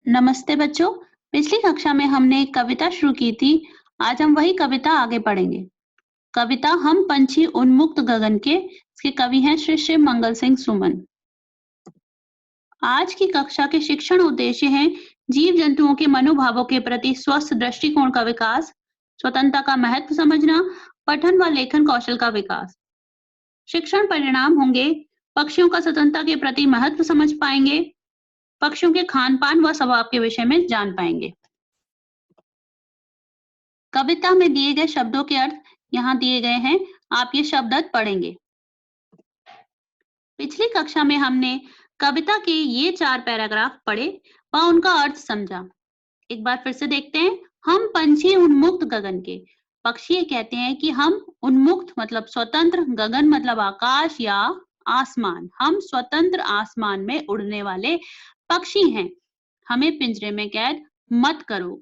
नमस्ते बच्चों। पिछली कक्षा में हमने एक कविता शुरू की थी। आज हम वही कविता आगे पढ़ेंगे। कविता हम पंछी उन्मुक्त गगन के। इसके कवि हैं श्री शिव मंगल सिंह सुमन। आज की कक्षा के शिक्षण उद्देश्य हैं जीव जंतुओं के मनोभावों के प्रति स्वस्थ दृष्टिकोण का विकास, स्वतंत्रता का महत्व समझना, पठन व लेखन कौशल का विकास। शिक्षण परिणाम होंगे पक्षियों का स्वतंत्रता के प्रति महत्व समझ पाएंगे, पक्षियों के खान पान व स्वभाव के विषय में जान पाएंगे। कविता में दिए गए शब्दों के अर्थ यहाँ दिए गए हैं। आप ये शब्द अर्थ पढ़ेंगे। पिछली कक्षा में हमने कविता के ये 4 पैराग्राफ पढ़े व उनका अर्थ समझा। एक बार फिर से देखते हैं। हम पंछी उन्मुक्त गगन के। पक्षी ये कहते हैं कि हम उन्मुक्त मतलब स्वतंत्र, गगन मतलब आकाश या आसमान। हम स्वतंत्र आसमान में उड़ने वाले पक्षी हैं। हमें पिंजरे में कैद मत करो।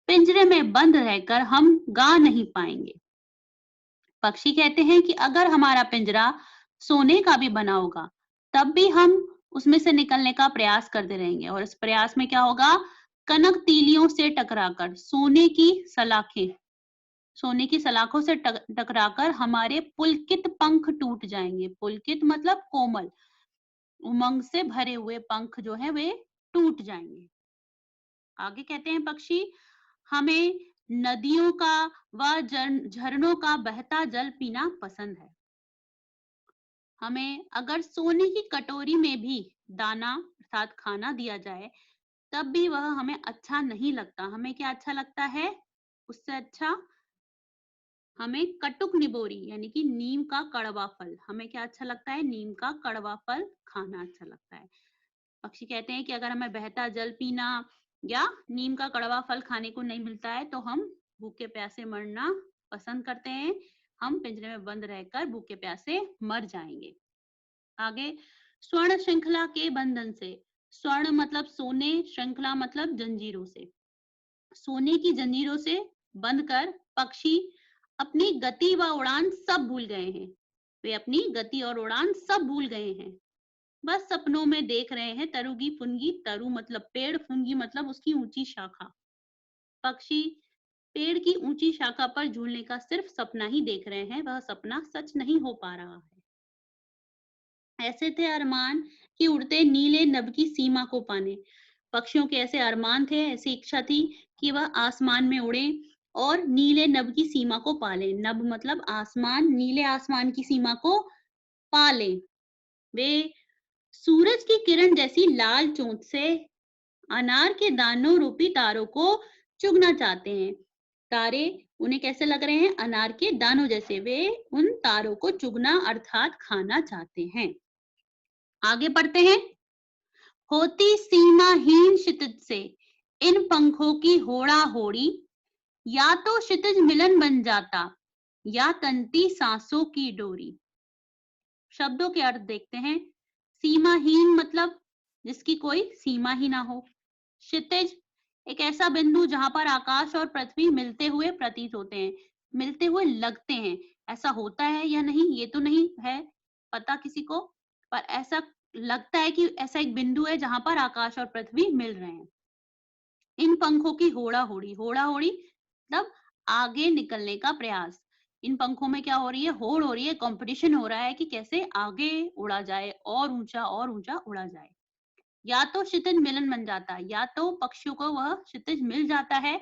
पिंजरे में बंद रहकर हम गा नहीं पाएंगे। पक्षी कहते हैं कि अगर हमारा पिंजरा सोने का भी बना होगा तब भी हम उसमें से निकलने का प्रयास करते रहेंगे और इस प्रयास में क्या होगा? कनक तीलियों से टकराकर सोने की सलाखों से टकराकर हमारे पुलकित पंख टूट जाएंगे। पुलकित मतलब कोमल, उमंग से भरे हुए पंख जो है वे टूट जाएंगे। आगे कहते हैं पक्षी, हमें नदियों का व झरनों का बहता जल पीना पसंद है। हमें अगर सोने की कटोरी में भी दाना अर्थात खाना दिया जाए तब भी वह हमें अच्छा नहीं लगता। हमें क्या अच्छा लगता है? उससे अच्छा हमें कटुक निबोरी यानी कि नीम का कड़वा फल, हमें क्या अच्छा लगता है? नीम का कड़वा फल खाना अच्छा लगता है। पक्षी कहते हैं कि अगर हमें बहता जल पीना या नीम का कड़वा फल खाने को नहीं मिलता है तो हम भूखे प्यासे मरना पसंद करते हैं। हम पिंजरे में बंद रहकर भूखे प्यासे मर जाएंगे। आगे, स्वर्ण श्रृंखला के बंधन से। स्वर्ण मतलब सोने, श्रृंखला मतलब जंजीरों से। सोने की जंजीरों से बंधकर पक्षी अपनी गति व उड़ान सब भूल गए हैं। वे अपनी गति और उड़ान सब भूल गए हैं। बस सपनों में देख रहे हैं तरुगी फुनगी। तरु मतलब पेड़, फुनगी मतलब उसकी ऊंची शाखा। पक्षी पेड़ की ऊंची शाखा पर झूलने का सिर्फ सपना ही देख रहे हैं। वह सपना सच नहीं हो पा रहा है। ऐसे थे अरमान कि उड़ते नीले नभ की सीमा को पाने। पक्षियों के ऐसे अरमान थे, ऐसी इच्छा थी कि वह आसमान में उड़े और नीले नभ की सीमा को पाले। नभ मतलब आसमान, नीले आसमान की सीमा को पाले। वे सूरज की किरण जैसी लाल चोंच से अनार के दानों रूपी तारों को चुगना चाहते हैं। तारे उन्हें कैसे लग रहे हैं? अनार के दानों जैसे। वे उन तारों को चुगना अर्थात खाना चाहते हैं। आगे पढ़ते हैं। होती सीमाहीन क्षितिज से इन पंखों की होड़ा होड़ी, या तो क्षितिज मिलन बन जाता या तंती सांसों की डोरी। शब्दों के अर्थ देखते हैं। सीमाहीन मतलब जिसकी कोई सीमा ही ना हो। क्षितिज एक ऐसा बिंदु जहां पर आकाश और पृथ्वी मिलते हुए प्रतीत होते हैं, मिलते हुए लगते हैं। ऐसा होता है या नहीं ये तो नहीं है पता किसी को, पर ऐसा लगता है कि ऐसा एक बिंदु है जहां पर आकाश और पृथ्वी मिल रहे हैं। इन पंखों की होड़ा होड़ी, होड़ा होड़ी मतलब आगे निकलने का प्रयास। इन पंखों में क्या हो रही है? होड़ हो रही है, कंपटीशन हो रहा है कि कैसे आगे उड़ा जाए और ऊंचा उड़ा जाए। या तो क्षितिज मिलन बन जाता है, या तो पक्षियों को वह क्षितिज मिल जाता है,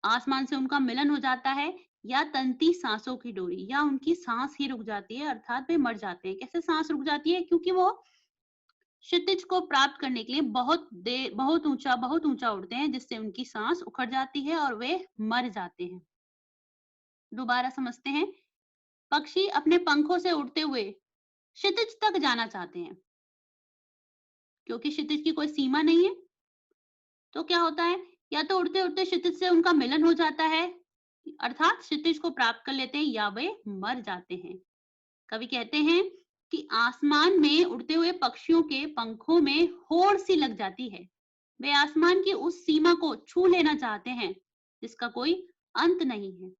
आसमान से उनका मिलन हो जाता है, या तंती सांसों की डोरी, या उनकी सांस ही रुक जाती है अर्थात वे मर जाते हैं। कैसे सांस रुक जाती है? क्योंकि वो क्षितिज को प्राप्त करने के लिए बहुत ऊंचा उड़ते हैं जिससे उनकी सांस उखड़ जाती है और वे मर जाते हैं। दोबारा समझते हैं। पक्षी अपने पंखों से उड़ते हुए क्षितिज तक जाना चाहते हैं। क्योंकि क्षितिज की कोई सीमा नहीं है तो क्या होता है? या तो उड़ते उड़ते क्षितिज से उनका मिलन हो जाता है अर्थात क्षितिज को प्राप्त कर लेते हैं, या वे मर जाते हैं। कवि कहते हैं कि आसमान में उड़ते हुए पक्षियों के पंखों में होड़ सी लग जाती है। वे आसमान की उस सीमा को छू लेना चाहते हैं जिसका कोई अंत नहीं है।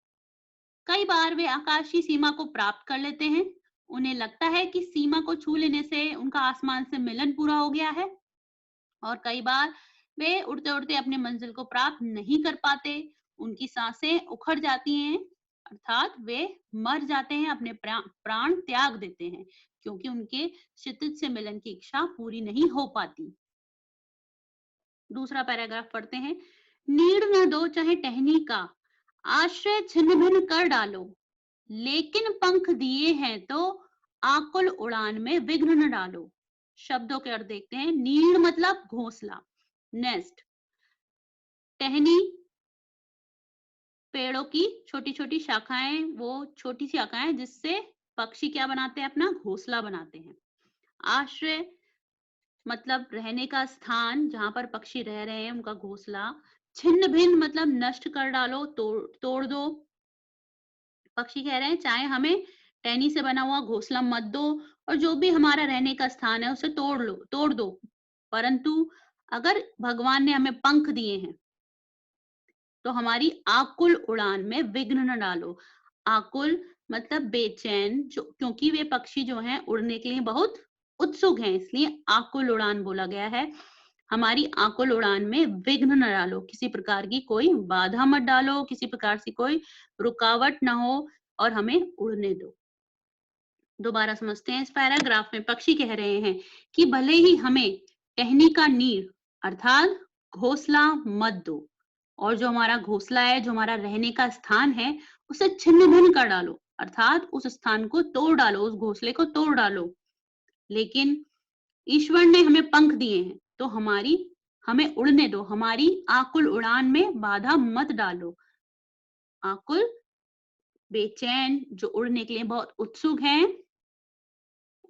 कई बार वे आकाश की सीमा को प्राप्त कर लेते हैं। उन्हें लगता है कि सीमा को छू लेने से उनका आसमान से मिलन पूरा हो गया है। और कई बार वे उड़ते उड़ते अपनी मंजिल को प्राप्त नहीं कर पाते, उनकी सांसें उखड़ जाती हैं, अर्थात वे मर जाते हैं, अपने प्राण त्याग देते हैं, क्योंकि उनके क्षितिज से मिलन की इच्छा पूरी नहीं हो पाती। दूसरा पैराग्राफ पढ़ते हैं। नीड़ न दो चाहे टहनी का, आश्रय छिन्न भिन्न कर डालो, लेकिन पंख दिए हैं तो आकुल उड़ान में विघ्न न डालो। शब्दों के अर्थ देखते हैं। नीड़ मतलब घोंसला, नेस्ट। टहनी पेड़ों की छोटी छोटी शाखाएं, वो छोटी शाखाएं जिससे पक्षी क्या बनाते हैं, अपना घोंसला बनाते हैं। आश्रय मतलब रहने का स्थान, जहां पर पक्षी रह रहे हैं, उनका घोंसला। छिन्न भिन्न मतलब नष्ट कर डालो, तोड़ दो। पक्षी कह रहे हैं चाहे हमें टहनी से बना हुआ घोंसला मत दो, और जो भी हमारा रहने का स्थान है उसे तोड़ दो, परंतु अगर भगवान ने हमें पंख दिए हैं तो हमारी आकुल उड़ान में विघ्न न डालो। आकुल मतलब बेचैन, जो क्योंकि वे पक्षी जो हैं उड़ने के लिए बहुत उत्सुक हैं, इसलिए आकुल उड़ान बोला गया है। हमारी आकुल उड़ान में विघ्न न डालो, किसी प्रकार की कोई बाधा मत डालो, किसी प्रकार से कोई रुकावट ना हो, और हमें उड़ने दो। दोबारा समझते हैं। इस पैराग्राफ में पक्षी कह रहे हैं कि भले ही हमें टहनी का नीड़ अर्थात घोंसला मत दो, और जो हमारा घोंसला है, जो हमारा रहने का स्थान है, उसे छिन्न भिन्न कर डालो, अर्थात उस स्थान को तोड़ डालो, उस घोंसले को तोड़ डालो, लेकिन ईश्वर ने हमें पंख दिए हैं तो हमें उड़ने दो, हमारी आकुल उड़ान में बाधा मत डालो। आकुल, बेचैन, जो उड़ने के लिए बहुत उत्सुक हैं,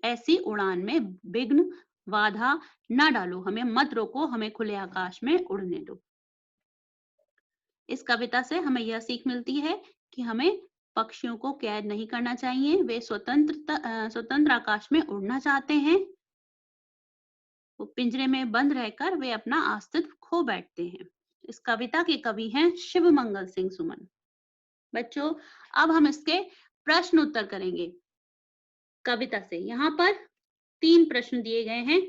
ऐसी उड़ान में विघ्न, बाधा ना डालो, हमें मत रोको, हमें खुले आकाश में उड़ने दो। इस कविता से हमें यह सीख मिलती है कि हमें पक्षियों को कैद नहीं करना चाहिए। वे स्वतंत्र आकाश में उड़ना चाहते हैं, वो पिंजरे में बंद रहकर वे अपना अस्तित्व खो बैठते हैं। इस कविता के कवि हैं शिव मंगल सिंह सुमन। बच्चों, अब हम इसके प्रश्न उत्तर करेंगे कविता से। यहाँ पर 3 प्रश्न दिए गए हैं।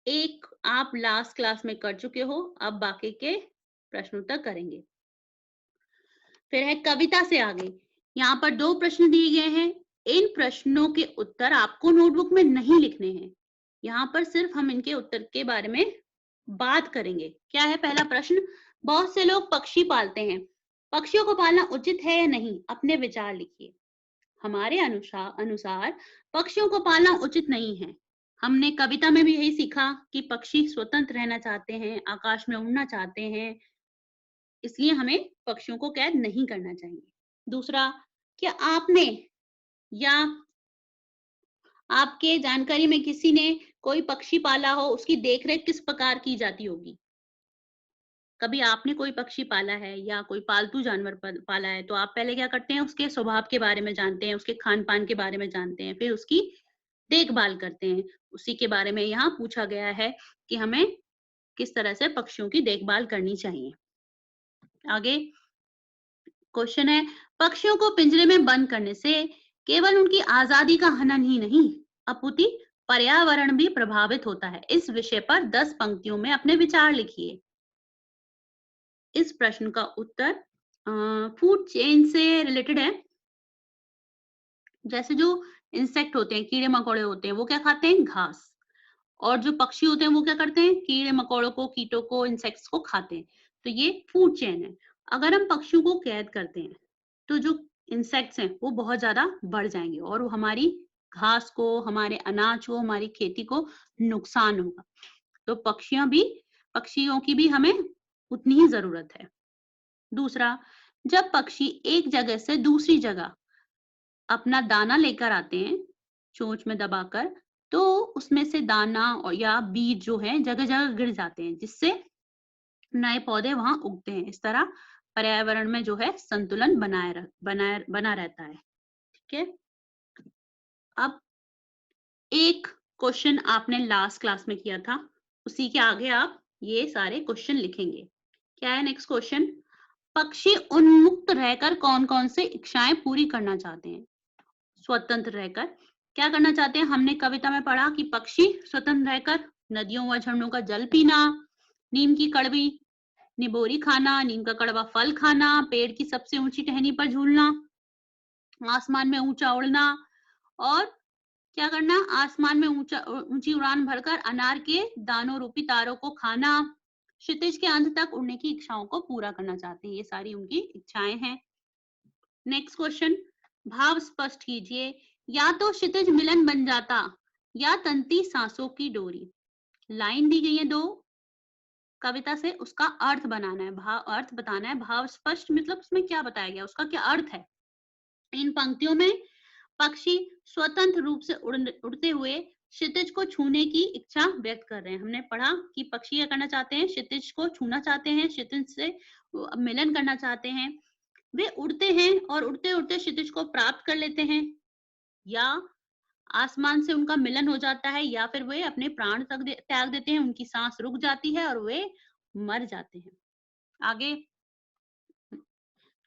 एक आप लास्ट क्लास में कर चुके हो, अब बाकी के प्रश्न उत्तर करेंगे। फिर है कविता से आगे। यहाँ पर 2 प्रश्न दिए गए हैं। इन प्रश्नों के उत्तर आपको नोटबुक में नहीं लिखने हैं, यहाँ पर सिर्फ हम इनके उत्तर के बारे में बात करेंगे। क्या है पहला प्रश्न? बहुत से लोग पक्षी पालते हैं, पक्षियों को पालना उचित है या नहीं? अपने विचार लिखिए। हमारे अनुसार पक्षियों को पालना उचित नहीं है। हमने कविता में भी यही सीखा कि पक्षी स्वतंत्र रहना चाहते हैं, आकाश में उड़ना चाहते हैं, इसलिए हमें पक्षियों को कैद नहीं करना चाहिए। दूसरा, क्या आपने या आपके जानकारी में किसी ने कोई पक्षी पाला हो, उसकी देखरेख किस प्रकार की जाती होगी? कभी आपने कोई पक्षी पाला है या कोई पालतू जानवर पाला है, तो आप पहले क्या करते हैं, उसके स्वभाव के बारे में जानते हैं, उसके खान-पान के बारे में जानते हैं, फिर उसकी देखभाल करते हैं। उसी के बारे में यहाँ पूछा गया है कि हमें किस तरह से पक्षियों की देखभाल करनी चाहिए। आगे क्वेश्चन है, पक्षियों को पिंजरे में बंद करने से केवल उनकी आजादी का हनन ही नहीं, अपितु पर्यावरण भी प्रभावित होता है। इस विषय पर 10 पंक्तियों में अपने विचार लिखिए। इस प्रश्न का उत्तर फूड चेन से रिलेटेड है। जैसे जो इंसेक्ट होते हैं, कीड़े मकोड़े होते हैं, वो क्या खाते हैं? घास। और जो पक्षी होते हैं वो क्या करते हैं? कीड़े मकोड़ों को, कीटों को, इंसेक्ट्स को खाते हैं। तो ये फूड चेन है। अगर हम पक्षियों को कैद करते हैं तो जो इंसेक्ट्स हैं वो बहुत ज्यादा बढ़ जाएंगे, और वो हमारी घास को, हमारे अनाज को, हमारी खेती को नुकसान होगा। तो पक्षियों की भी हमें उतनी ही जरूरत है। दूसरा, जब पक्षी एक जगह से दूसरी जगह अपना दाना लेकर आते हैं चोंच में दबाकर, तो उसमें से दाना और या बीज जो है जगह जगह गिर जाते हैं, जिससे नए पौधे वहां उगते हैं। इस तरह पर्यावरण में जो है संतुलन बना रहता है। ठीक है। अब एक क्वेश्चन आपने लास्ट क्लास में किया था, उसी के आगे आप ये सारे क्वेश्चन लिखेंगे। क्या है नेक्स्ट क्वेश्चन? पक्षी उन्मुक्त रहकर कौन-कौन से इच्छाएं पूरी करना चाहते हैं? स्वतंत्र रहकर क्या करना चाहते हैं? हमने कविता में पढ़ा कि पक्षी स्वतंत्र रहकर नदियों व झरनों का जल पीना, नीम की कड़वी निबोरी खाना, नीम का कड़वा फल खाना, पेड़ की सबसे ऊंची टहनी पर झूलना, आसमान में ऊंचा उड़ना और क्या करना, आसमान में ऊंची उड़ान भरकर अनार के दानों रूपी तारों को खाना, क्षितिज के अंत तक उड़ने की इच्छाओं को पूरा करना चाहते हैं। ये सारी उनकी इच्छाएं हैं। नेक्स्ट क्वेश्चन, भाव स्पष्ट कीजिए। या तो क्षितिज मिलन बन जाता या तंती सांसों की डोरी। लाइन दी गई है दो कविता से, उसका अर्थ बनाना है, भाव अर्थ बताना है। भाव स्पष्ट मतलब उसमें क्या बताया गया, उसका क्या अर्थ है। इन पंक्तियों में पक्षी स्वतंत्र रूप से उड़ते हुए क्षितिज को छूने की इच्छा व्यक्त कर रहे हैं। हमने पढ़ा कि पक्षी क्या करना चाहते हैं, क्षितिज को छूना चाहते हैं, क्षितिज से मिलन करना चाहते हैं। वे उड़ते हैं और उड़ते उड़ते क्षितिज को प्राप्त कर लेते हैं, या आसमान से उनका मिलन हो जाता है, या फिर वे अपने प्राण त्याग देते हैं, उनकी सांस रुक जाती है और वे मर जाते हैं। आगे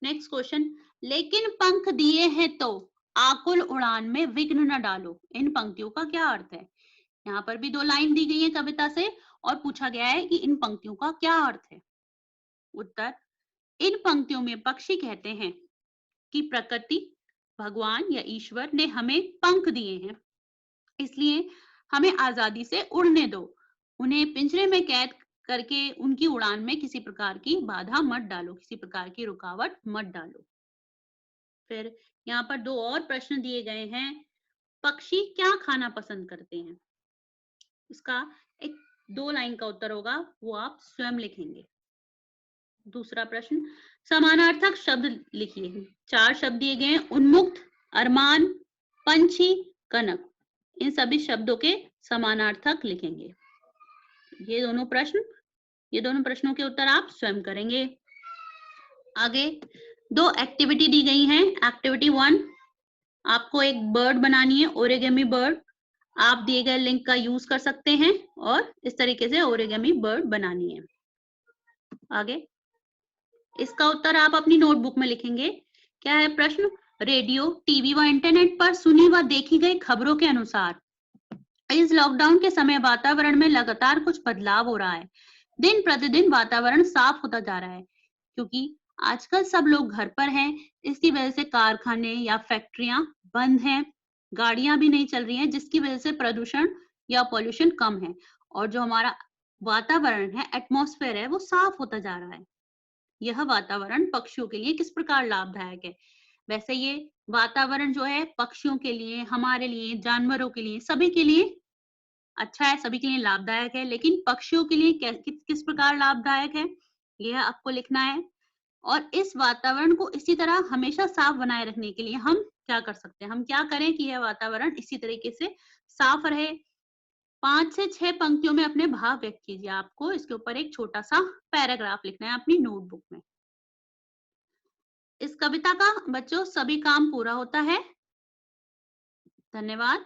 नेक्स्ट क्वेश्चन, लेकिन पंख दिए हैं तो आकुल उड़ान में विघ्न न डालो। इन पंक्तियों का क्या अर्थ है। यहाँ पर भी दो लाइन दी गई है कविता से और पूछा गया है कि इन पंक्तियों का क्या अर्थ है। उत्तर, इन पंक्तियों में पक्षी कहते हैं कि प्रकृति, भगवान या ईश्वर ने हमें पंख दिए हैं, इसलिए हमें आजादी से उड़ने दो। उन्हें पिंजरे में कैद करके उनकी उड़ान में किसी प्रकार की बाधा मत डालो, किसी प्रकार की रुकावट मत डालो। फिर यहाँ पर दो और प्रश्न दिए गए हैं। पक्षी क्या खाना पसंद करते हैं। इसका एक दो लाइन का उत्तर होगा, वो आप स्वयं लिखेंगे। दूसरा प्रश्न, समानार्थक शब्द लिखिए। चार शब्द दिए गए हैं, उन्मुक्त, अरमान, पंछी, कनक। इन सभी शब्दों के समानार्थक लिखेंगे। ये दोनों प्रश्नों के उत्तर आप स्वयं करेंगे। आगे दो एक्टिविटी दी गई हैं। एक्टिविटी 1, आपको एक बर्ड बनानी है, ओरिगेमी बर्ड। आप दिए गए लिंक का यूज कर सकते हैं और इस तरीके से ओरिगेमी बर्ड बनानी है। आगे इसका उत्तर आप अपनी नोटबुक में लिखेंगे। क्या है प्रश्न, रेडियो, टीवी व इंटरनेट पर सुनी व देखी गई खबरों के अनुसार इस लॉकडाउन के समय वातावरण में लगातार कुछ बदलाव हो रहा है। दिन प्रतिदिन वातावरण साफ होता जा रहा है, क्योंकि आजकल सब लोग घर पर हैं। इसकी वजह से कारखाने या फैक्ट्रियां बंद हैं, गाड़ियां भी नहीं चल रही हैं, जिसकी वजह से प्रदूषण या पॉल्यूशन कम है और जो हमारा वातावरण है, एटमॉस्फेयर है, वो साफ होता जा रहा है। यह वातावरण पक्षियों के लिए किस प्रकार लाभदायक है। वैसे ये वातावरण जो है पक्षियों के लिए, हमारे लिए, जानवरों के लिए, सभी के लिए अच्छा है, सभी के लिए लाभदायक है, लेकिन पक्षियों के लिए किस प्रकार लाभदायक है, यह आपको लिखना है। और इस वातावरण को इसी तरह हमेशा साफ बनाए रखने के लिए हम क्या कर सकते हैं, हम क्या करें कि यह वातावरण इसी तरीके से साफ रहे। 5 से 6 पंक्तियों में अपने भाव व्यक्त कीजिए। आपको इसके ऊपर एक छोटा सा पैराग्राफ लिखना है अपनी नोटबुक में। इस कविता का बच्चों सभी काम पूरा होता है। धन्यवाद।